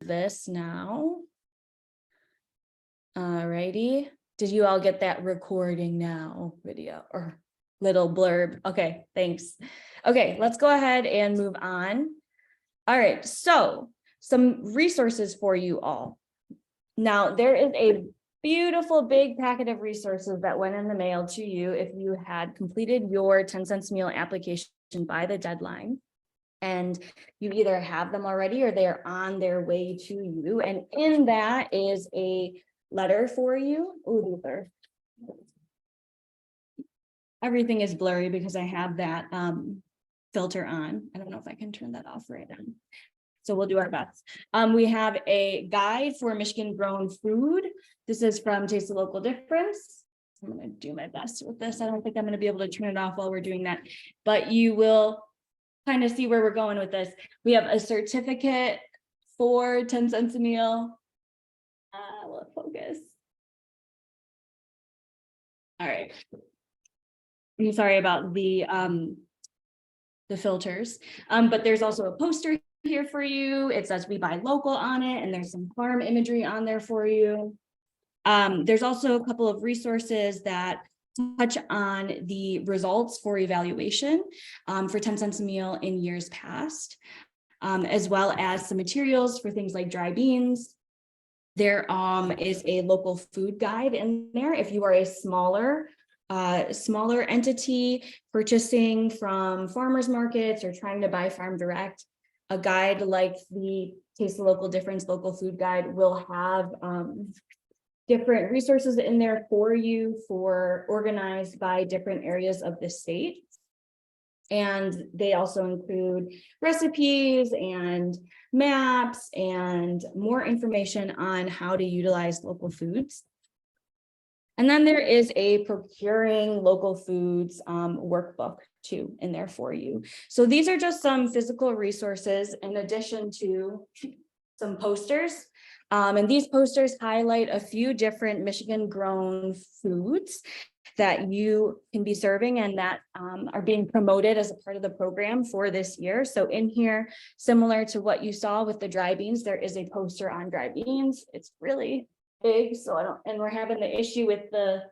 this now. Alrighty. Did you all get that recording now video or little blurb? Okay, thanks. Okay, let's go ahead and move on. All right, so some resources for you all. Now, there is a beautiful big packet of resources that went in the mail to you if you had completed your 10 cents a meal application by the deadline. And you either have them already or they're on their way to you. And in that is a letter for you. Ooh, everything is blurry because I have that filter on. I don't know if I can turn that off right now. So we'll do our best. We have a guide for Michigan grown food. This is from Taste the Local Difference. I'm going to do my best with this. I don't think I'm going to be able to turn it off while we're doing that, but you will kind of see where we're going with this. We have a certificate for 10 cents a meal. We'll focus. All right. I'm sorry about the filters, but there's also a poster here for you. It says we buy local on it, and there's some farm imagery on there for you. There's also a couple of resources that touch on the results for evaluation for 10 cents a meal in years past, as well as some materials for things like dry beans. There is a local food guide in there if you are a smaller entity purchasing from farmers markets or trying to buy farm direct. A guide like the Taste the Local Difference local food guide will have different resources in there for you for organized by different areas of the state. And they also include recipes and maps and more information on how to utilize local foods. And then there is a procuring local foods workbook too in there for you. So these are just some physical resources in addition to some posters. And these posters highlight a few different Michigan grown foods that you can be serving and that are being promoted as a part of the program for this year. So in here, similar to what you saw with the dry beans, there is a poster on dry beans. It's really big, so and we're having the issue with the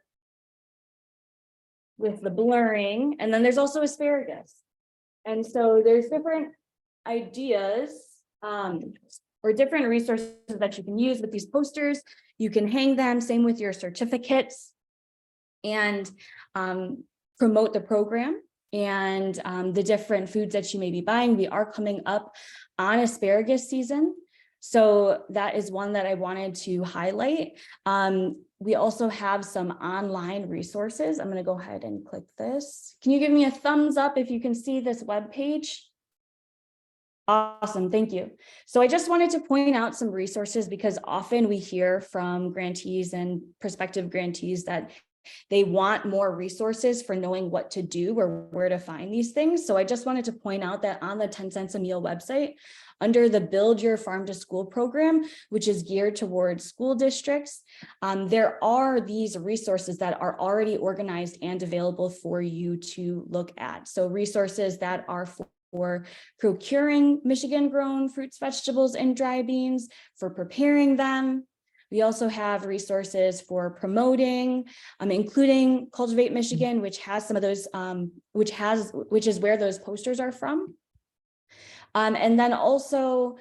blurring. And then there's also asparagus. And so there's different ideas or different resources that you can use with these posters. You can hang them, same with your certificates, and promote the program and the different foods that you may be buying. We are coming up on asparagus season, so that is one that I wanted to highlight. We also have some online resources. I'm going to go ahead and click this. Can you give me a thumbs up if you can see this web page? Awesome, thank you. So I just wanted to point out some resources because often we hear from grantees and prospective grantees that they want more resources for knowing what to do or where to find these things. So I just wanted to point out that on the 10 cents a meal website, under the Build Your Farm to School program, which is geared towards school districts, there are these resources that are already organized and available for you to look at. So resources that are for procuring Michigan grown fruits, vegetables, and dry beans, for preparing them. We also have resources for promoting, including Cultivate Michigan, which has some of those, which is where those posters are from. And then also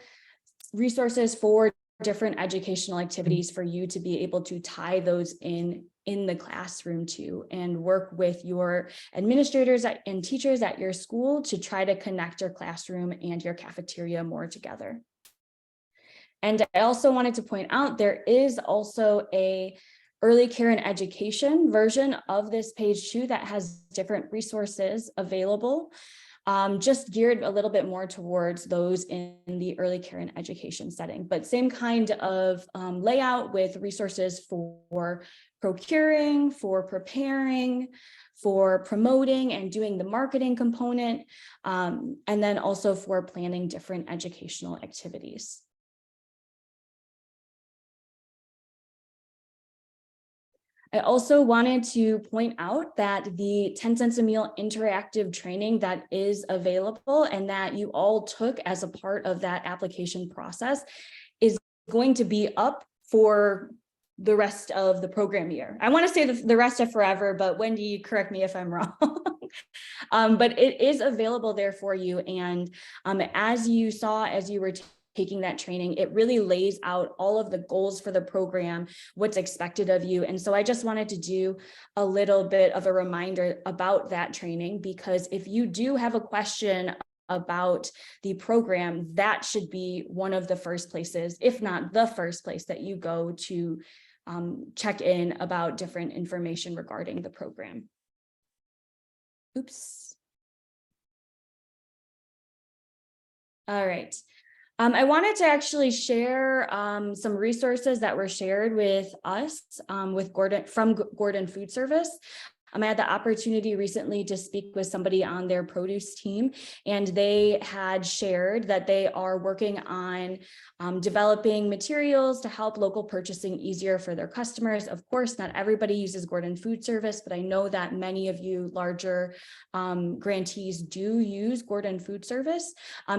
resources for different educational activities for you to be able to tie those in the classroom too, and work with your administrators and teachers at your school to try to connect your classroom and your cafeteria more together. And I also wanted to point out there is also a early care and education version of this page too that has different resources available, just geared a little bit more towards those in the early care and education setting, but same kind of layout with resources for procuring, for preparing, for promoting and doing the marketing component, and then also for planning different educational activities. I also wanted to point out that the 10 cents a meal interactive training that is available and that you all took as a part of that application process is going to be up for the rest of the program year. I want to say the rest of forever, but Wendy, correct me if I'm wrong. But it is available there for you. And as you saw, as you were taking that training, it really lays out all of the goals for the program, what's expected of you. And so I just wanted to do a little bit of a reminder about that training, because if you do have a question about the program, that should be one of the first places, if not the first place, that you go to check in about different information regarding the program. Oops. All right. I wanted to actually share some resources that were shared with us with Gordon from Gordon Food Service. I had the opportunity recently to speak with somebody on their produce team, and they had shared that they are working on developing materials to help local purchasing easier for their customers. Of course, not everybody uses Gordon Food Service, but I know that many of you larger grantees do use Gordon Food Service.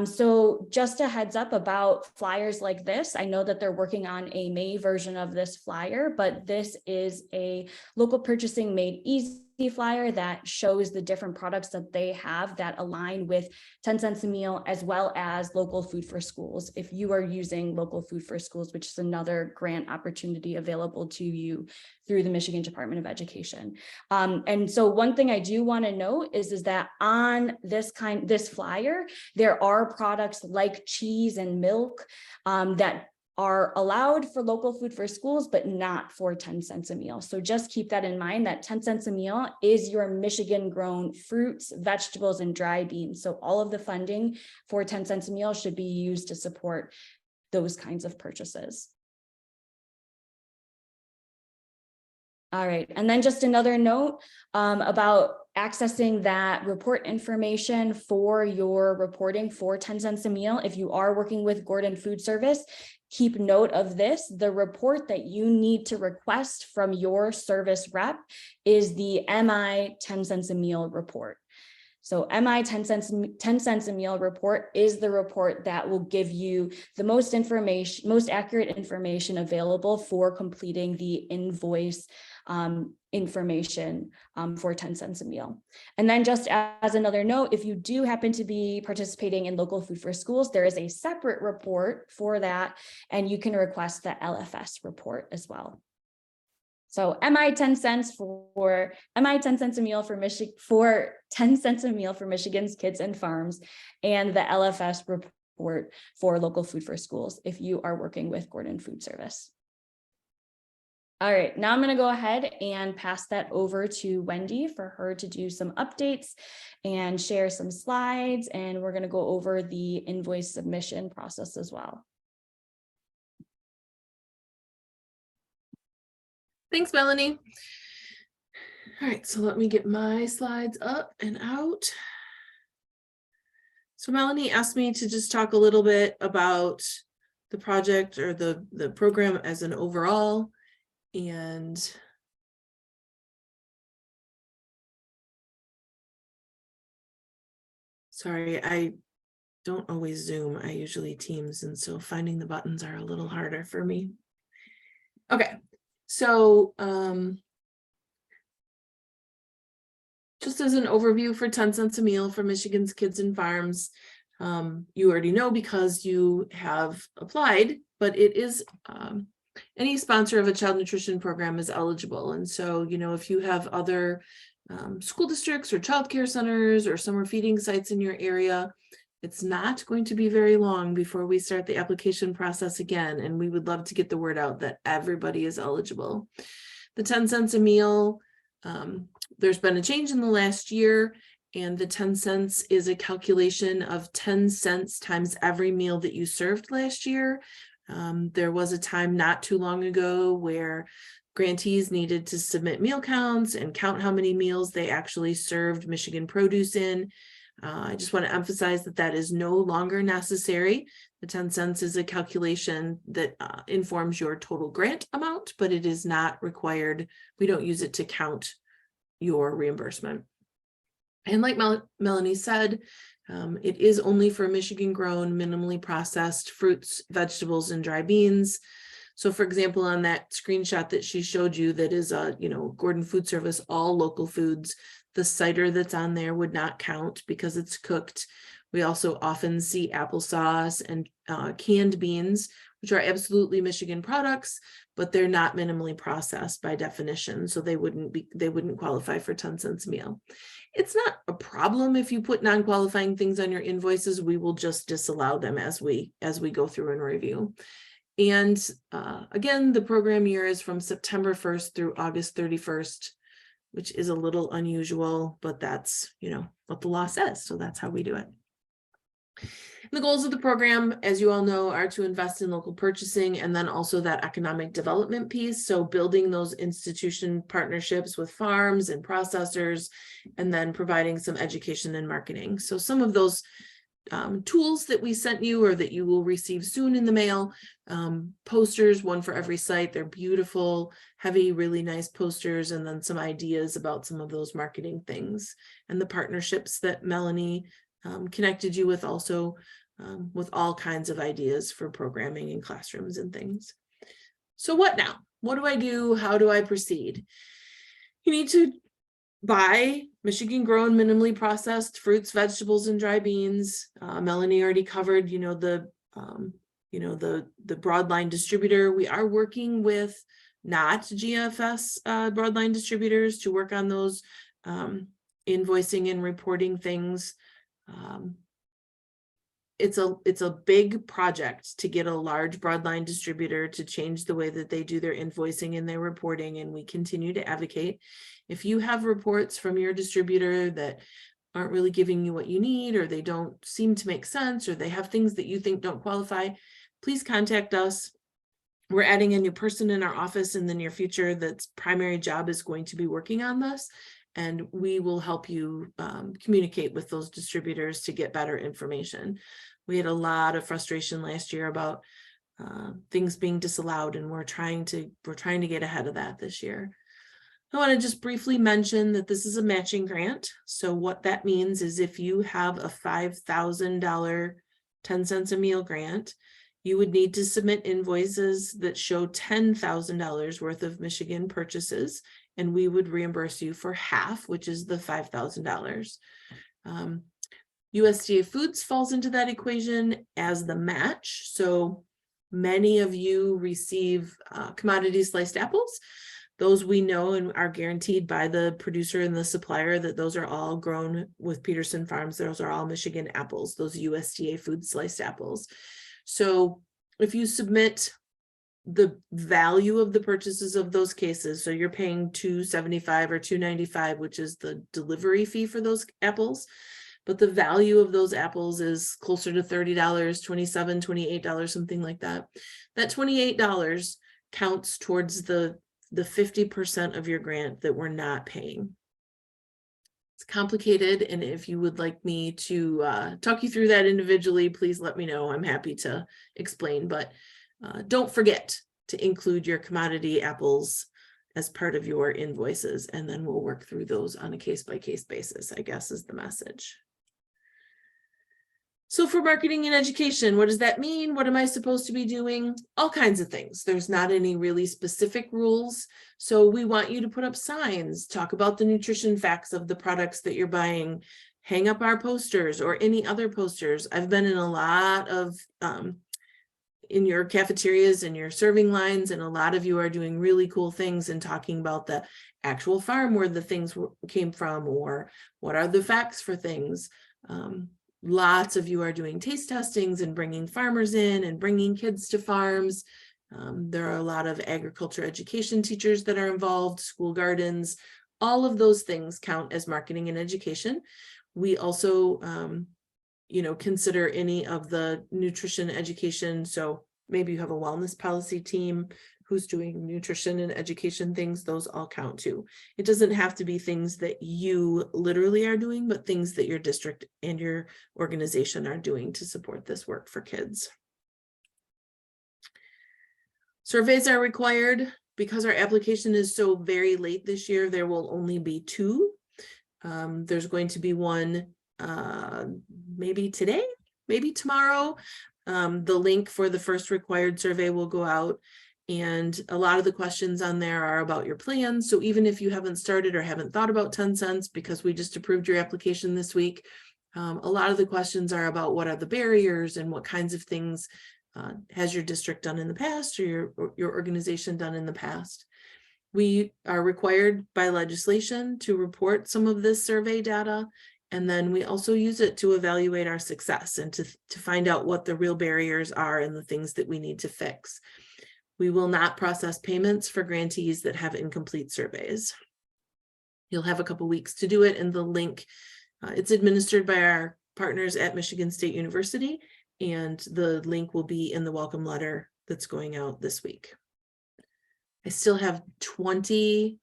So just a heads up about flyers like this. I know that they're working on a May version of this flyer, but this is a local purchasing made easy flyer that shows the different products that they have that align with 10 cents a meal, as well as local food for schools. If you are using local food for schools, which is another grant opportunity available to you through the Michigan Department of Education. And so one thing I do want to note is that on this flyer, there are products like cheese and milk that are allowed for local food for schools, but not for 10 cents a meal. So just keep that in mind, that 10 cents a meal is your Michigan grown fruits, vegetables, and dry beans. So all of the funding for 10 cents a meal should be used to support those kinds of purchases. All right, and then just another note about accessing that report information for your reporting for 10 cents a meal. If you are working with Gordon Food Service, keep note of this. The report that you need to request from your service rep is the MI 10 cents a meal report. So MI 10 cents a meal report is the report that will give you the most accurate information available for completing the invoice information for 10 cents a meal. And then just as another note, if you do happen to be participating in local food for schools, there is a separate report for that, and you can request the LFS report as well. So MI 10 cents for MI 10 cents a meal for 10 cents a meal for Michigan's kids and farms, and the LFS report for local food for schools if you are working with Gordon Food Service. All right, now I'm going to go ahead and pass that over to Wendy for her to do some updates and share some slides, and we're going to go over the invoice submission process as well. Thanks, Melanie. All right, so let me get my slides up and out. So Melanie asked me to just talk a little bit about the project or the program as an overall. And sorry, I don't always Zoom. I usually Teams, and so finding the buttons are a little harder for me. Okay, so just as an overview for 10 cents a meal for Michigan's kids and farms, you already know because you have applied, but it is any sponsor of a child nutrition program is eligible. And so, you know, if you have other school districts or childcare centers or summer feeding sites in your area, it's not going to be very long before we start the application process again. And we would love to get the word out that everybody is eligible. The 10 cents a meal, there's been a change in the last year, and the 10 cents is a calculation of 10 cents times every meal that you served last year. There was a time not too long ago where grantees needed to submit meal counts and count how many meals they actually served Michigan produce in. I just want to emphasize that that is no longer necessary. The 10 cents is a calculation that informs your total grant amount, but it is not required. We don't use it to count your reimbursement. And like Melanie said, It is only for Michigan grown, minimally processed fruits, vegetables, and dry beans. So for example, on that screenshot that she showed you, that is Gordon Food Service, all local foods, the cider that's on there would not count because it's cooked. We also often see applesauce and canned beans, which are absolutely Michigan products, but they're not minimally processed by definition. So they wouldn't qualify for 10 cents a meal. It's not a problem if you put non-qualifying things on your invoices. We will just disallow them as we go through and review. And again, the program year is from September 1st through August 31st, which is a little unusual, but that's, what the law says. So that's how we do it. And the goals of the program, as you all know, are to invest in local purchasing and then also that economic development piece. So building those institution partnerships with farms and processors, and then providing some education and marketing. So some of those tools that we sent you or that you will receive soon in the mail, posters, one for every site. They're beautiful, heavy, really nice posters, and then some ideas about some of those marketing things and the partnerships that Melanie connected you with, also with all kinds of ideas for programming in classrooms and things. So what now? What do I do? How do I proceed? You need to buy Michigan grown, minimally processed fruits, vegetables, and dry beans. Melanie already covered, the broadline distributor. We are working with not GFS broadline distributors to work on those invoicing and reporting things. It's a big project to get a large broadline distributor to change the way that they do their invoicing and their reporting, and we continue to advocate. If you have reports from your distributor that aren't really giving you what you need, or they don't seem to make sense, or they have things that you think don't qualify, please contact us. We're adding a new person in our office in the near future that's primary job is going to be working on this, and we will help you communicate with those distributors to get better information. We had a lot of frustration last year about things being disallowed, and we're trying to get ahead of that this year. I want to just briefly mention that this is a matching grant. So what that means is if you have a $5,000 10 cents a meal grant, you would need to submit invoices that show $10,000 worth of Michigan purchases, and we would reimburse you for half, which is the $5,000. USDA Foods falls into that equation as the match. So many of you receive commodity sliced apples. Those we know and are guaranteed by the producer and the supplier that those are all grown with Peterson Farms. Those are all Michigan apples, those USDA Food sliced apples. So if you submit the value of the purchases of those cases, so you're paying $2.75 or $2.95, which is the delivery fee for those apples, but the value of those apples is closer to $30, $27, $28, something like that. That $28 counts towards the 50% of your grant that we're not paying. It's complicated, and if you would like me to talk you through that individually, please let me know. I'm happy to explain, but don't forget to include your commodity apples as part of your invoices, and then we'll work through those on a case-by-case basis, I guess is the message. So for marketing and education, what does that mean? What am I supposed to be doing? All kinds of things. There's not any really specific rules. So we want you to put up signs, talk about the nutrition facts of the products that you're buying, hang up our posters or any other posters. I've been in a lot of, in your cafeterias and your serving lines, and a lot of you are doing really cool things and talking about the actual farm where the things came from, or what are the facts for things. Lots of you are doing taste testings and bringing farmers in and bringing kids to farms. There are a lot of agriculture education teachers that are involved, school gardens. All of those things count as marketing and education. We also, consider any of the nutrition education. So maybe you have a wellness policy team who's doing nutrition and education things. Those all count too. It doesn't have to be things that you literally are doing, but things that your district and your organization are doing to support this work for kids. Surveys are required. Because our application is so very late this year, there will only be 2. There's going to be one maybe today, maybe tomorrow. The link for the first required survey will go out. And a lot of the questions on there are about your plans. So even if you haven't started or haven't thought about 10 cents because we just approved your application this week, a lot of the questions are about what are the barriers and what kinds of things has your district done in the past or your organization done in the past. We are required by legislation to report some of this survey data. And then we also use it to evaluate our success and to find out what the real barriers are and the things that we need to fix. We will not process payments for grantees that have incomplete surveys. You'll have a couple weeks to do it, and the link, it's administered by our partners at Michigan State University, and the link will be in the welcome letter that's going out this week. I still have 20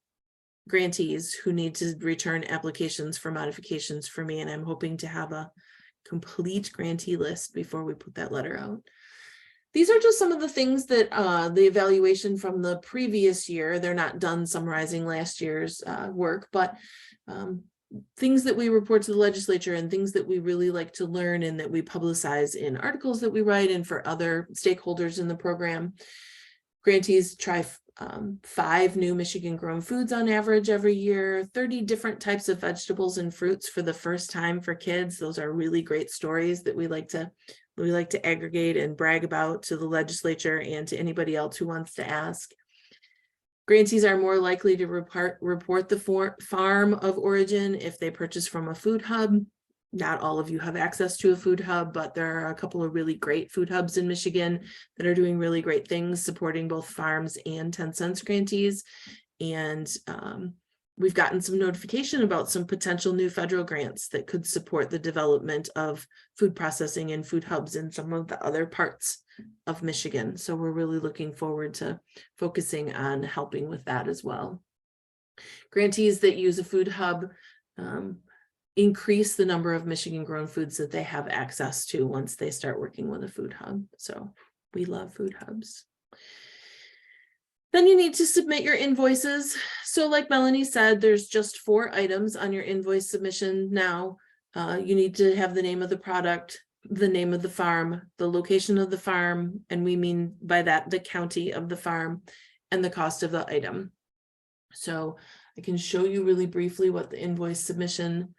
grantees who need to return applications for modifications for me, and I'm hoping to have a complete grantee list before we put that letter out. These are just some of the things that the evaluation from the previous year, they're not done summarizing last year's work, but things that we report to the legislature and things that we really like to learn and that we publicize in articles that we write and for other stakeholders in the program. Grantees try 5 new Michigan grown foods on average every year, 30 different types of vegetables and fruits for the first time for kids. Those are really great stories that we like to aggregate and brag about to the legislature and to anybody else who wants to ask. Grantees are more likely to report the farm of origin if they purchase from a food hub. Not all of you have access to a food hub, but there are a couple of really great food hubs in Michigan that are doing really great things, supporting both farms and 10 cents grantees. And we've gotten some notification about some potential new federal grants that could support the development of food processing and food hubs in some of the other parts of Michigan. So we're really looking forward to focusing on helping with that as well. Grantees that use a food hub increase the number of Michigan grown foods that they have access to once they start working with a food hub. So we love food hubs. Then you need to submit your invoices. So like Melanie said, there's just 4 items on your invoice submission now. You need to have the name of the product, the name of the farm, the location of the farm, and we mean by that the county of the farm, and the cost of the item. So I can show you really briefly what the invoice submission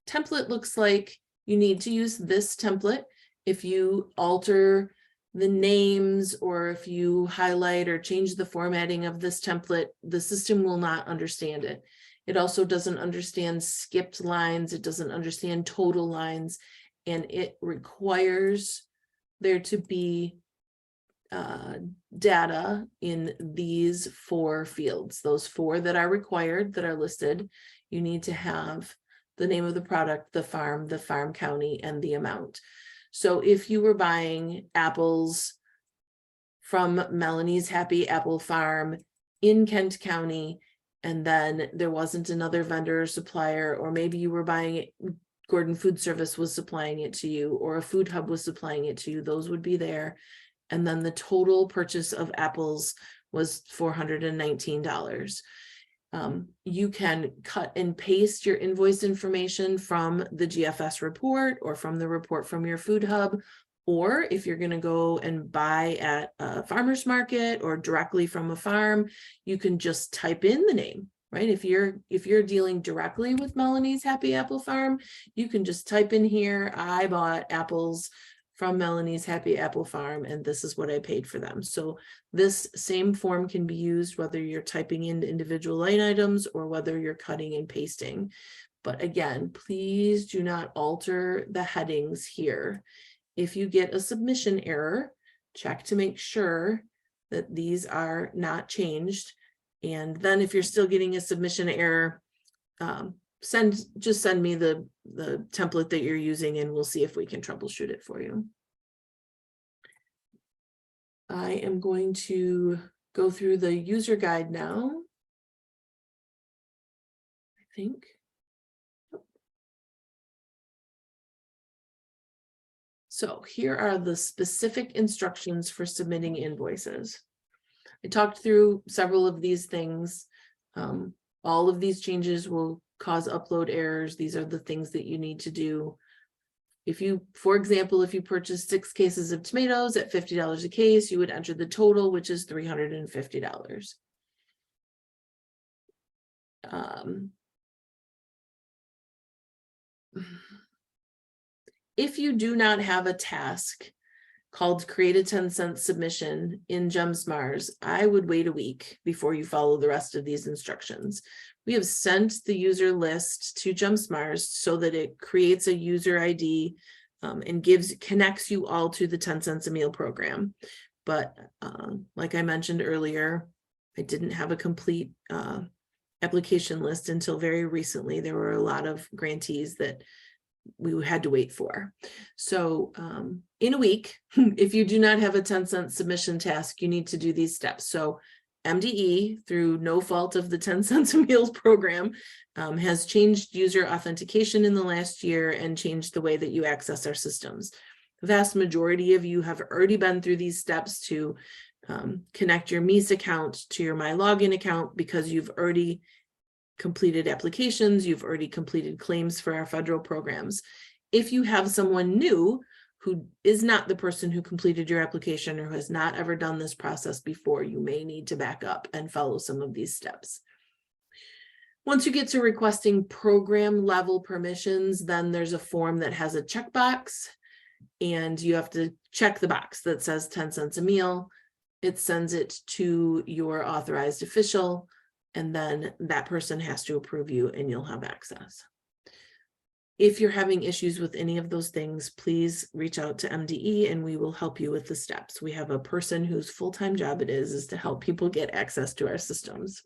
template looks like. You need to use this template. If you alter the names or if you highlight or change the formatting of this template, the system will not understand it. It also doesn't understand skipped lines. It doesn't understand total lines, and it requires there to be data in these 4 fields. Those 4 that are required, that are listed, you need to have the name of the product, the farm county, and the amount. So if you were buying apples from Melanie's Happy Apple Farm in Kent County, and then there wasn't another vendor or supplier, or maybe you were buying it, Gordon Food Service was supplying it to you, or a food hub was supplying it to you, those would be there. And then the total purchase of apples was $419. You can cut and paste your invoice information from the GFS report or from the report from your food hub, or if you're going to go and buy at a farmer's market or directly from a farm, you can just type in the name, right? If you're dealing directly with Melanie's Happy Apple Farm, you can just type in here, I bought apples from Melanie's Happy Apple Farm, and this is what I paid for them. So this same form can be used whether you're typing in individual line items or whether you're cutting and pasting. But again, please do not alter the headings here. If you get a submission error, check to make sure that these are not changed. And then if you're still getting a submission error, just send me the template that you're using and we'll see if we can troubleshoot it for you. I am going to go through the user guide now, I think. So here are the specific instructions for submitting invoices. I talked through several of these things. All of these changes will cause upload errors. These are the things that you need to do. If you, for example, if you purchase 6 cases of tomatoes at $50 a case, you would enter the total, which is $350. If you do not have a task called create a 10-cent submission in GEMSMARS, I would wait a week before you follow the rest of these instructions. We have sent the user list to GEMSMARS so that it creates a user ID and connects you all to the 10 cents a meal program. But like I mentioned earlier, I didn't have a complete application list until very recently. There were a lot of grantees that we had to wait for. So in a week, if you do not have a 10-cent submission task, you need to do these steps. So MDE, through no fault of the 10 cents a meal program, has changed user authentication in the last year and changed the way that you access our systems. The vast majority of you have already been through these steps to connect your MEIS account to your MyLogin account because you've already completed applications, you've already completed claims for our federal programs. If you have someone new who is not the person who completed your application or who has not ever done this process before, you may need to back up and follow some of these steps. Once you get to requesting program level permissions, then there's a form that has a checkbox and you have to check the box that says 10 cents a meal. It sends it to your authorized official, and then that person has to approve you and you'll have access. If you're having issues with any of those things, please reach out to MDE and we will help you with the steps. We have a person whose full-time job it is to help people get access to our systems.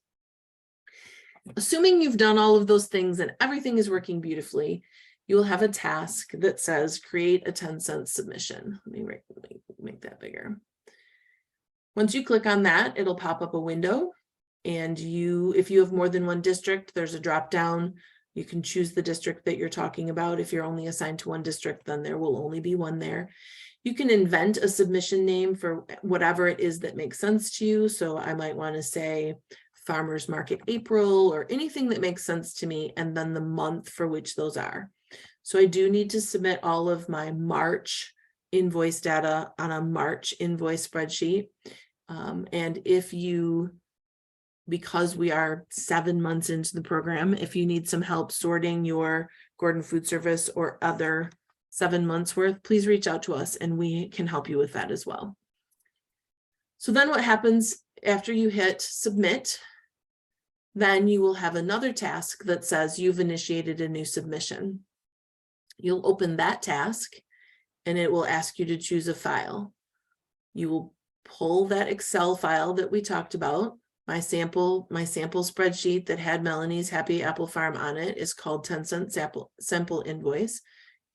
Assuming you've done all of those things and everything is working beautifully, you will have a task that says create a 10-cent submission. Let me make that bigger. Once you click on that, it'll pop up a window. And if you have more than one district, there's a drop down. You can choose the district that you're talking about. If you're only assigned to one district, then there will only be one there. You can invent a submission name for whatever it is that makes sense to you. So I might want to say Farmers Market April or anything that makes sense to me, and then the month for which those are. So I do need to submit all of my March invoice data on a March invoice spreadsheet. And because we are 7 months into the program, if you need some help sorting your Gordon Food Service or other 7 months worth, please reach out to us and we can help you with that as well. So then what happens after you hit submit, then you will have another task that says you've initiated a new submission. You'll open that task and it will ask you to choose a file. You will pull that Excel file that we talked about. My sample spreadsheet that had Melanie's Happy Apple Farm on it is called 10 cent sample invoice.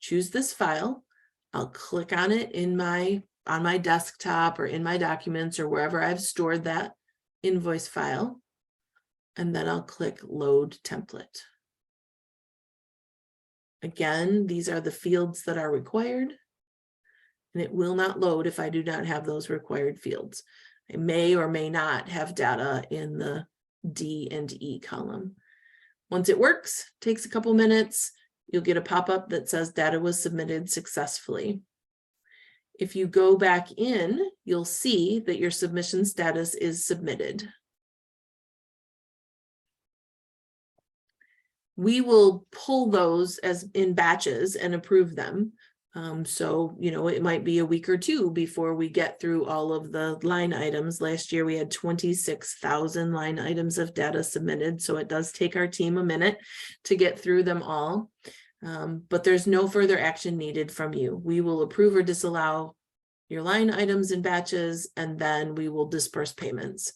Choose this file. I'll click on it on my desktop or in my documents or wherever I've stored that invoice file. And then I'll click load template. Again, these are the fields that are required. And it will not load if I do not have those required fields. I may or may not have data in the D and E column. Once it works, takes a couple minutes, you'll get a pop-up that says data was submitted successfully. If you go back in, you'll see that your submission status is submitted. We will pull those as in batches and approve them. So, it might be a week or two before we get through all of the line items. Last year, we had 26,000 line items of data submitted. So it does take our team a minute to get through them all. But there's no further action needed from you. We will approve or disallow your line items in batches, and then we will disperse payments.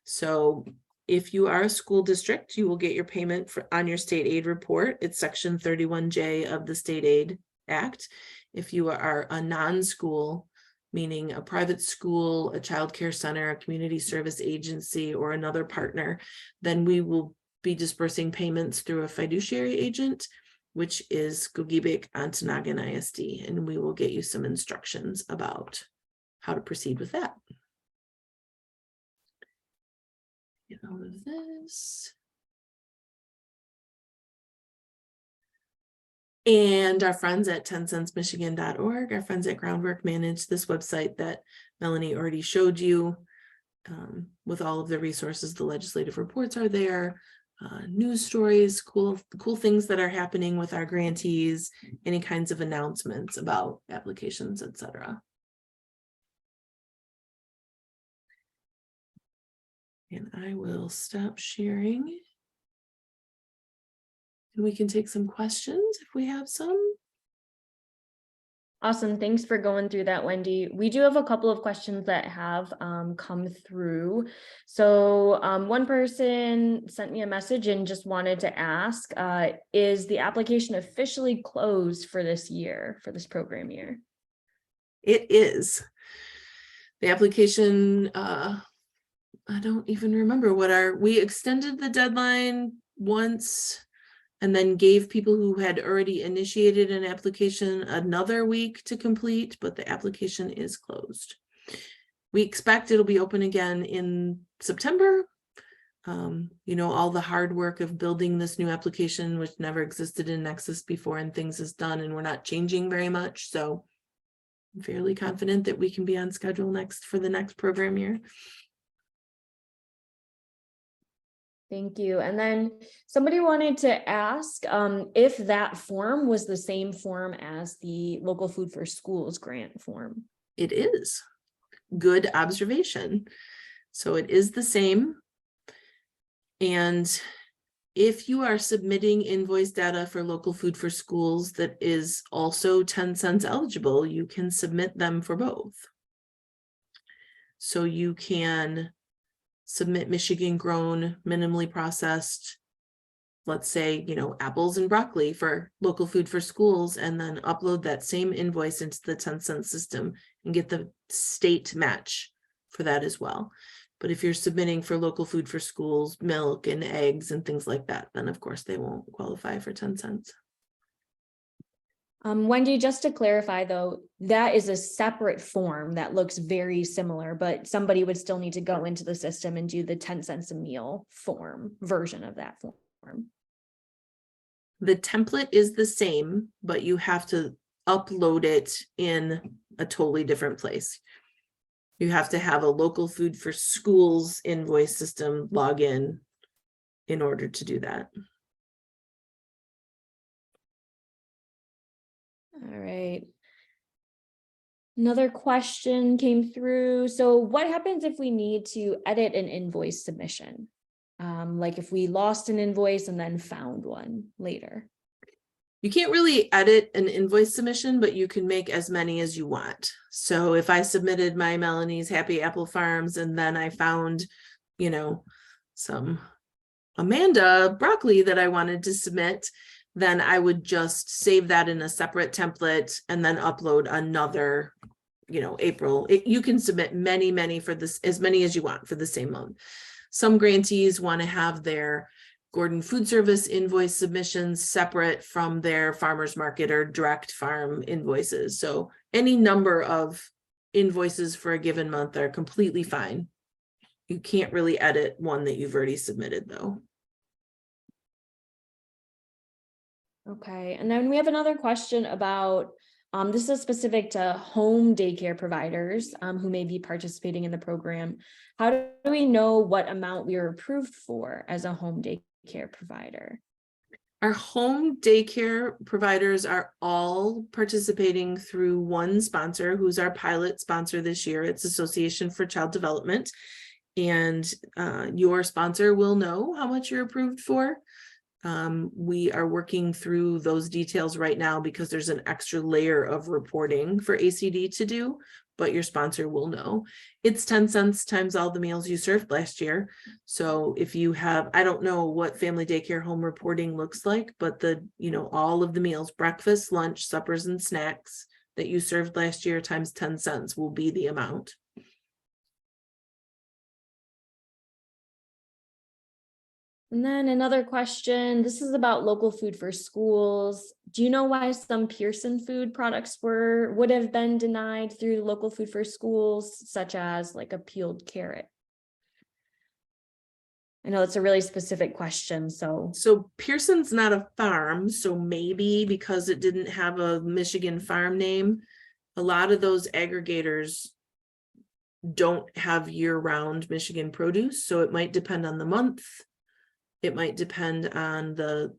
So if you are a school district, you will get your payment on your state aid report. It's section 31J of the State Aid Act. If you are a non-school, meaning a private school, a child care center, a community service agency, or another partner, then we will be dispersing payments through a fiduciary agent, which is Gogebic Ontonagon ISD, and we will get you some instructions about how to proceed with that. Get out of this. And our friends at 10centsmichigan.org, our friends at Groundwork manage this website that Melanie already showed you, with all of the resources. The legislative reports are there, news stories, cool things that are happening with our grantees, any kinds of announcements about applications, etc. And I will stop sharing. And we can take some questions if we have some. Awesome. Thanks for going through that, Wendy. We do have a couple of questions that have come through. So one person sent me a message and just wanted to ask, is the application officially closed for this year, for this program year? It is. The application, I don't even remember we extended the deadline once and then gave people who had already initiated an application another week to complete, but the application is closed. We expect it'll be open again in September. All the hard work of building this new application, which never existed in Nexus before, and things is done, and we're not changing very much. So I'm fairly confident that we can be on schedule for the next program year. Thank you. And then somebody wanted to ask if that form was the same form as the local food for schools grant form. It is. Good observation. So it is the same. And if you are submitting invoice data for local food for schools that is also 10 cents eligible, you can submit them for both. So you can submit Michigan grown, minimally processed, let's say, apples and broccoli for local food for schools, and then upload that same invoice into the 10-cent system and get the state match for that as well. But if you're submitting for local food for schools, milk and eggs and things like that, then of course they won't qualify for 10 cents. Wendy, just to clarify though, that is a separate form that looks very similar, but somebody would still need to go into the system and do the 10 cents a meal version of that form. The template is the same, but you have to upload it in a totally different place. You have to have a local food for schools invoice system login in order to do that. All right. Another question came through. So what happens if we need to edit an invoice submission? Like if we lost an invoice and then found one later? You can't really edit an invoice submission, but you can make as many as you want. So if I submitted my Melanie's Happy Apple Farms and then I found, some Amanda broccoli that I wanted to submit, then I would just save that in a separate template and then upload another, April. You can submit many for this, as many as you want for the same month. Some grantees want to have their Gordon Food Service invoice submissions separate from their farmers market or direct farm invoices. So any number of invoices for a given month are completely fine. You can't really edit one that you've already submitted though. Okay, and then we have another question about, this is specific to home daycare providers who may be participating in the program. How do we know what amount we are approved for as a home daycare provider? Our home daycare providers are all participating through one sponsor who's our pilot sponsor this year. It's Association for Child Development. And your sponsor will know how much you're approved for. We are working through those details right now because there's an extra layer of reporting for ACD to do, but your sponsor will know. It's 10 cents times all the meals you served last year. So if you have, I don't know what family daycare home reporting looks like, but all of the meals, breakfast, lunch, suppers, and snacks that you served last year times 10 cents will be the amount. And then another question, this is about local food for schools. Do you know why some Pearson food products would have been denied through local food for schools, such as like a peeled carrot? I know it's a really specific question, so. So Pearson's not a farm, so maybe because it didn't have a Michigan farm name, a lot of those aggregators don't have year-round Michigan produce, so it might depend on the month. It might depend on the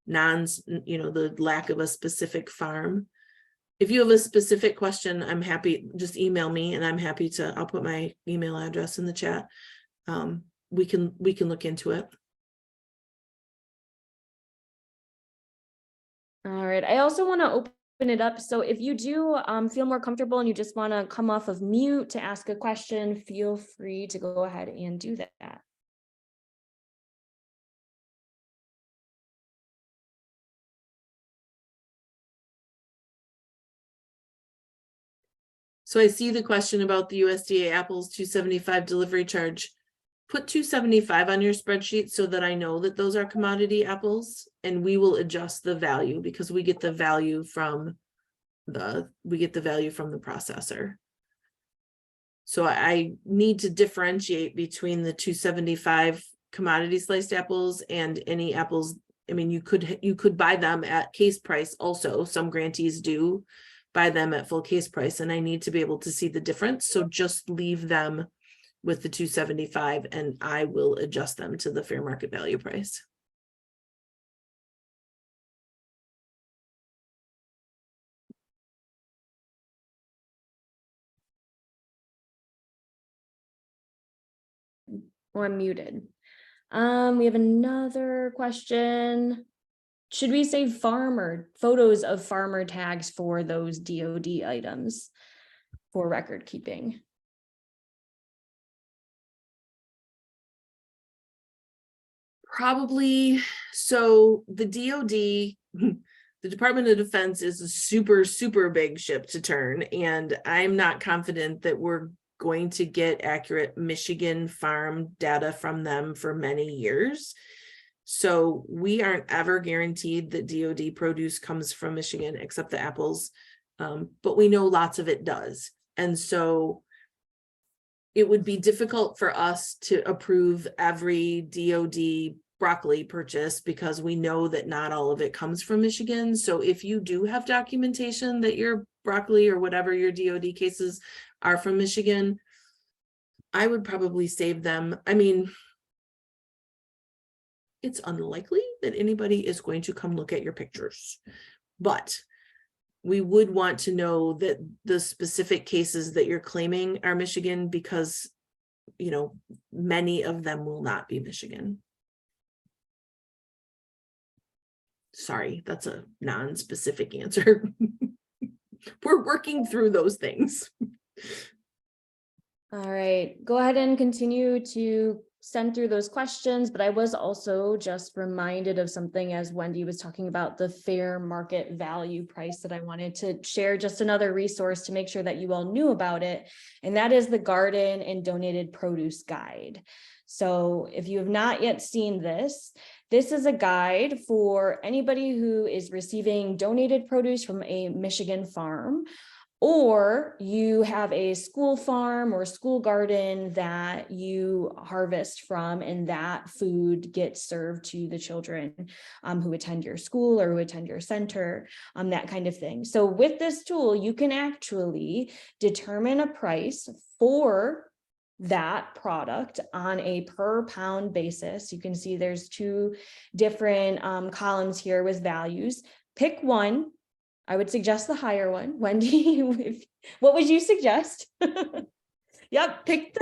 the lack of a specific farm. If you have a specific question, I'm happy, just email me and I'm happy to, I'll put my email address in the chat. We can look into it. All right, I also want to open it up. So if you do feel more comfortable and you just want to come off of mute to ask a question, feel free to go ahead and do that. So I see the question about the USDA apples 275 delivery charge. Put 275 on your spreadsheet so that I know that those are commodity apples, and we will adjust the value because we get the value from the processor. So I need to differentiate between the 275 commodity sliced apples and any apples. I mean, you could buy them at case price also. Some grantees do buy them at full case price, and I need to be able to see the difference. So just leave them with the 275 and I will adjust them to the fair market value price. Or I'm muted. We have another question. Should we save photos of farmer tags for those DoD items for record keeping? Probably. So the DoD, the Department of Defense, is a super, super big ship to turn. And I'm not confident that we're going to get accurate Michigan farm data from them for many years. So we aren't ever guaranteed that DoD produce comes from Michigan, except the apples. But we know lots of it does. And so it would be difficult for us to approve every DoD broccoli purchase because we know that not all of it comes from Michigan. So if you do have documentation that your broccoli or whatever your DoD cases are from Michigan, I would probably save them. I mean, it's unlikely that anybody is going to come look at your pictures, but we would want to know that the specific cases that you're claiming are Michigan, because, many of them will not be Michigan. Sorry, that's a non-specific answer. We're working through those things. All right, go ahead and continue to send through those questions, but I was also just reminded of something as Wendy was talking about the fair market value price that I wanted to share, just another resource to make sure that you all knew about it. And that is the Garden and Donated Produce Guide. So if you have not yet seen this, this is a guide for anybody who is receiving donated produce from a Michigan farm, or you have a school farm or school garden that you harvest from, and that food gets served to the children who attend your school or who attend your center, that kind of thing. So with this tool, you can actually determine a price for that product on a per pound basis. You can see there's two different columns here with values. Pick one. I would suggest the higher one. Wendy, what would you suggest? Yep, pick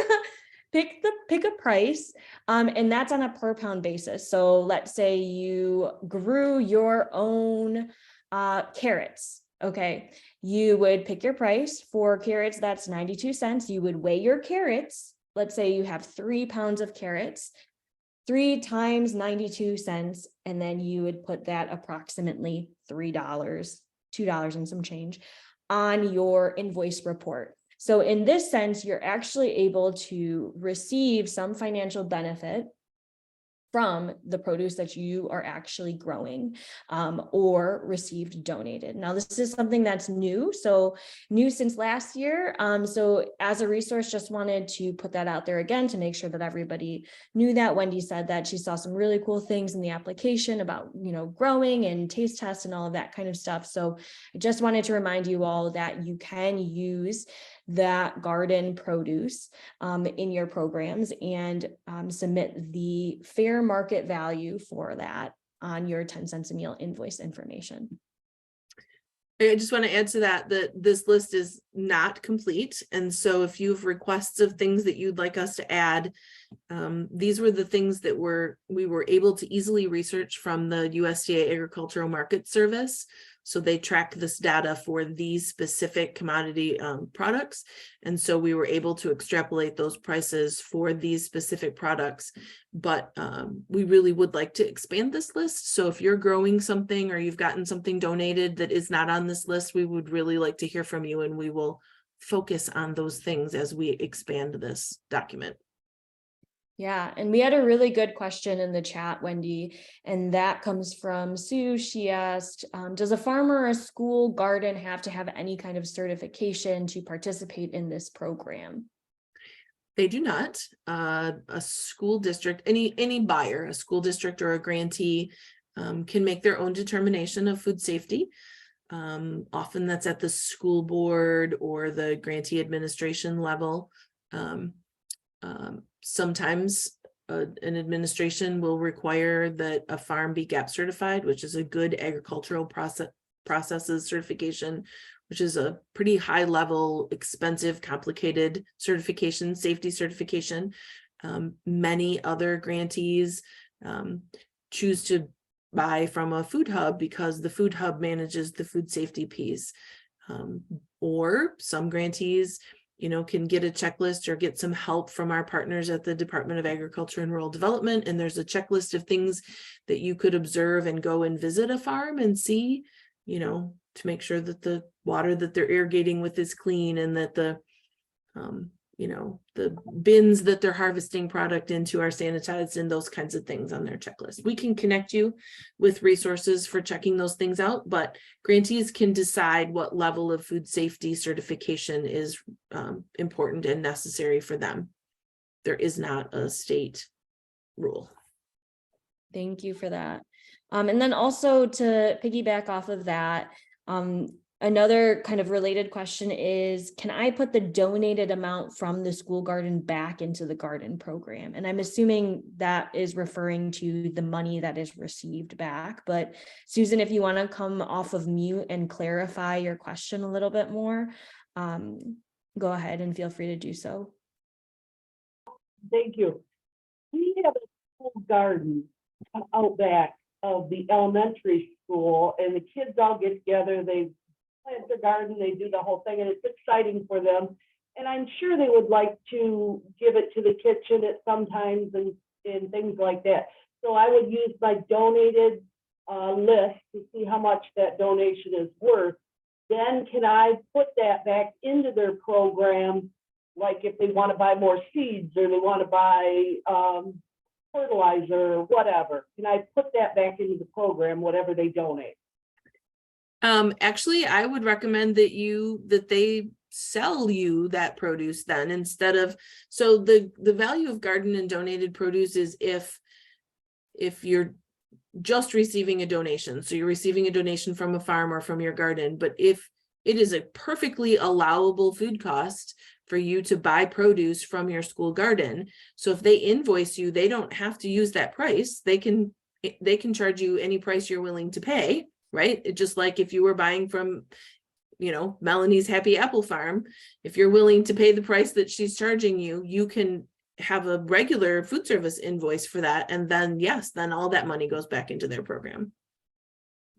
a price, and that's on a per pound basis. So let's say you grew your own carrots. Okay, you would pick your price for carrots. That's 92 cents. You would weigh your carrots. Let's say you have 3 pounds of carrots. 3 times 92 cents, and then you would put that approximately $3 and some change on your invoice report. So in this sense, you're actually able to receive some financial benefit from the produce that you are actually growing or received donated. Now, this is something that's new, so new since last year. So as a resource, just wanted to put that out there again to make sure that everybody knew that. Wendy said that she saw some really cool things in the application about, growing and taste tests and all of that kind of stuff. So I just wanted to remind you all that you can use that garden produce in your programs and submit the fair market value for that on your 10 cents a meal invoice information. I just want to add to that this list is not complete. And so if you have requests of things that you'd like us to add, these were the things that we were able to easily research from the USDA Agricultural Market Service. So they track this data for these specific commodity products. And so we were able to extrapolate those prices for these specific products. But we really would like to expand this list. So if you're growing something or you've gotten something donated that is not on this list, we would really like to hear from you, and we will focus on those things as we expand this document. Yeah, and we had a really good question in the chat, Wendy, and that comes from Sue. She asked, does a farm or a school garden have to have any kind of certification to participate in this program? They do not. A school district, any buyer, a school district or a grantee can make their own determination of food safety. Often that's at the school board or the grantee administration level. Sometimes an administration will require that a farm be GAP certified, which is a good agricultural processes certification, which is a pretty high level, expensive, complicated certification, safety certification. Many other grantees choose to buy from a food hub because the food hub manages the food safety piece. Or some grantees can get a checklist or get some help from our partners at the Department of Agriculture and Rural Development. And there's a checklist of things that you could observe and go and visit a farm and see, to make sure that the water that they're irrigating with is clean, and that the bins that they're harvesting product into are sanitized, and those kinds of things on their checklist. We can connect you with resources for checking those things out, but grantees can decide what level of food safety certification is important and necessary for them. There is not a state rule. Thank you for that. And then also to piggyback off of that, another kind of related question is, can I put the donated amount from the school garden back into the garden program? And I'm assuming that is referring to the money that is received back. But Susan, if you want to come off of mute and clarify your question a little bit more, go ahead and feel free to do so. Thank you. We have a school garden out back of the elementary school, and the kids all get together. They plant their garden, they do the whole thing, and it's exciting for them. And I'm sure they would like to give it to the kitchen at sometimes and things like that. So I would use my donated list to see how much that donation is worth. Then can I put that back into their program, like if they want to buy more seeds or they want to buy fertilizer or whatever? Can I put that back into the program, whatever they donate? Actually, I would recommend that they sell you that produce then, instead of, so the value of garden and donated produce is if you're just receiving a donation. So you're receiving a donation from a farm or from your garden, but if it is a perfectly allowable food cost for you to buy produce from your school garden. So if they invoice you, they don't have to use that price. They can charge you any price you're willing to pay, right? It just like if you were buying from, Melanie's Happy Apple Farm, if you're willing to pay the price that she's charging you, you can have a regular food service invoice for that. And then, yes, then all that money goes back into their program.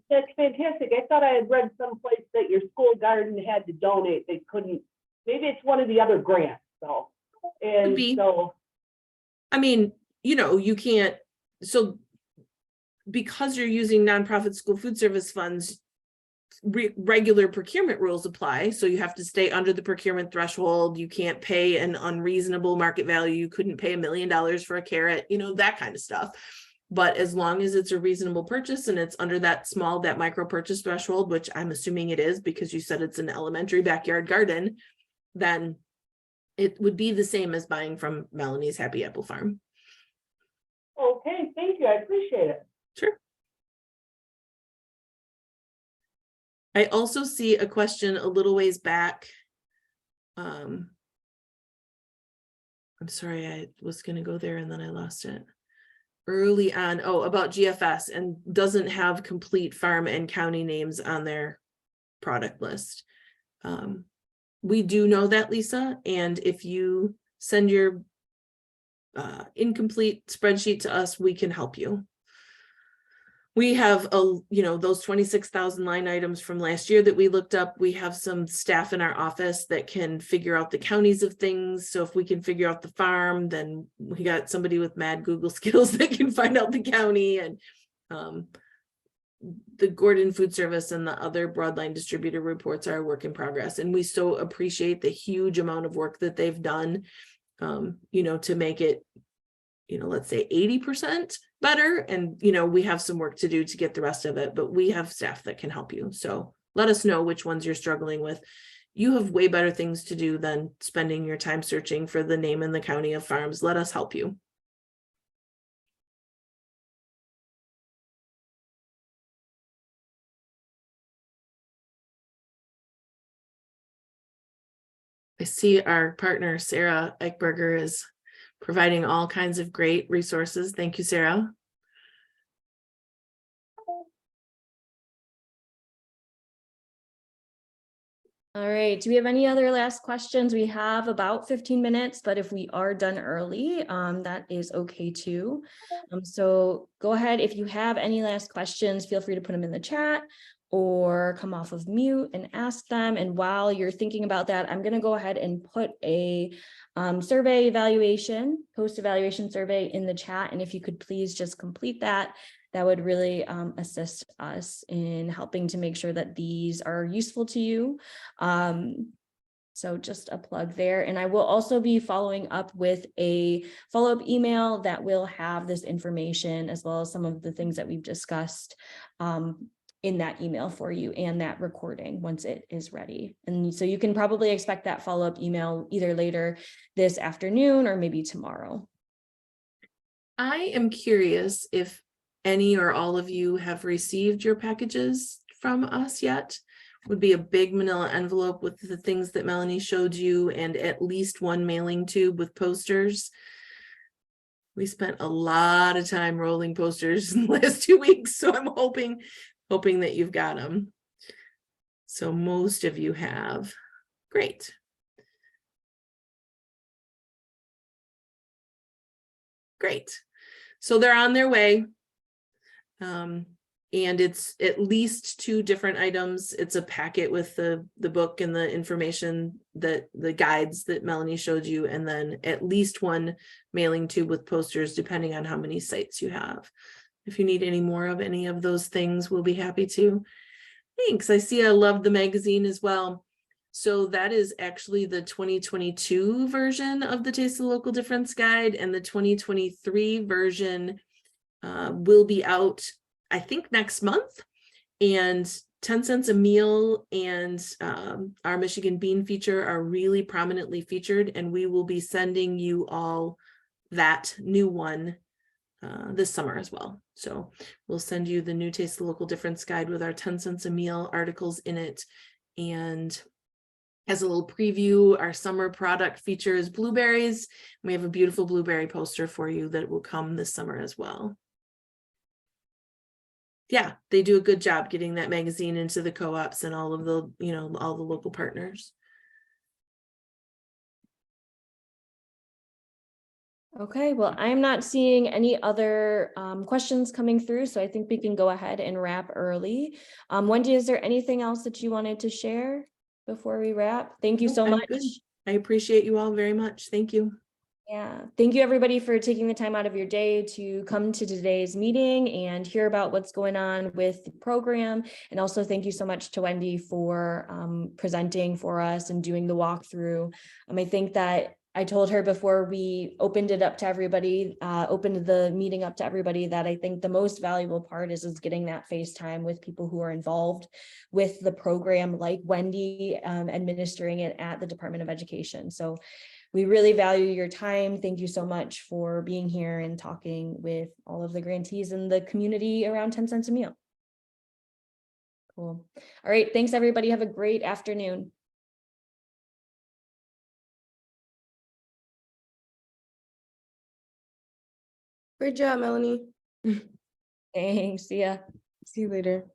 That's fantastic. I thought I had read someplace that your school garden had to donate. They couldn't. Maybe it's one of the other grants. So, and so, I mean, you can't. So, because you're using nonprofit school food service funds, regular procurement rules apply. So you have to stay under the procurement threshold. You can't pay an unreasonable market value. You couldn't pay $1 million for a carrot, you know, that kind of stuff. But as long as it's a reasonable purchase and it's under that micro purchase threshold, which I'm assuming it is because you said it's an elementary backyard garden, then it would be the same as buying from Melanie's Happy Apple Farm. Okay, thank you. I appreciate it. Sure. I also see a question a little ways back. I'm sorry, I was going to go there and then I lost it. Early on, about GFS, and doesn't have complete farm and county names on their product list. We do know that, Lisa, and if you send your incomplete spreadsheet to us, we can help you. We have those 26,000 line items from last year that we looked up. We have some staff in our office that can figure out the counties of things. So if we can figure out the farm, then we got somebody with mad Google skills that can find out the county. And the Gordon Food Service and the other broadline distributor reports are a work in progress. And we so appreciate the huge amount of work that they've done, to make it, let's say 80% better. And, we have some work to do to get the rest of it, but we have staff that can help you. So let us know which ones you're struggling with. You have way better things to do than spending your time searching for the name and the county of farms. Let us help you. I see our partner, Sarah Eichberger, is providing all kinds of great resources. Thank you, Sarah. All right, do we have any other last questions? We have about 15 minutes, but if we are done early, that is okay too. So go ahead, if you have any last questions, feel free to put them in the chat or come off of mute and ask them. And while you're thinking about that, I'm gonna go ahead and put a survey evaluation, post evaluation survey in the chat. And if you could please just complete that, that would really assist us in helping to make sure that these are useful to you. So just a plug there. And I will also be following up with a follow-up email that will have this information as well as some of the things that we've discussed in that email for you and that recording once it is ready. And so you can probably expect that follow-up email either later this afternoon or maybe tomorrow. I am curious if any or all of you have received your packages from us yet. Would be a big manila envelope with the things that Melanie showed you and at least one mailing tube with posters. We spent a lot of time rolling posters in the last 2 weeks, so I'm hoping that you've got them. So most of you have. Great. Great. So they're on their way. And it's at least 2 different items. It's a packet with the book and the information, that the guides that Melanie showed you, and then at least 1 mailing tube with posters, depending on how many sites you have. If you need any more of any of those things, we'll be happy to. Thanks. I see I love the magazine as well. So that is actually the 2022 version of the Taste of the Local Difference Guide, and the 2023 version will be out, I think, next month. And 10 cents a meal and our Michigan bean feature are really prominently featured, and we will be sending you all that new one this summer as well. So we'll send you the new Taste the Local Difference Guide with our 10 cents a meal articles in it. And as a little preview, our summer product features blueberries. We have a beautiful blueberry poster for you that will come this summer as well. Yeah, they do a good job getting that magazine into the co-ops and all of the, all the local partners. Okay, well, I'm not seeing any other questions coming through, so I think we can go ahead and wrap early. Wendy, is there anything else that you wanted to share before we wrap? Thank you so much. I appreciate you all very much. Thank you. Yeah, thank you everybody for taking the time out of your day to come to today's meeting and hear about what's going on with the program. And also thank you so much to Wendy for presenting for us and doing the walkthrough. I think that I told her before we opened it up to everybody, opened the meeting up to everybody, that I think the most valuable part is getting that FaceTime with people who are involved with the program, like Wendy, administering it at the Department of Education. So we really value your time. Thank you so much for being here and talking with all of the grantees in the community around 10 cents a meal. Cool. All right. Thanks, everybody. Have a great afternoon. Great job, Melanie. Thanks. See ya. See you later.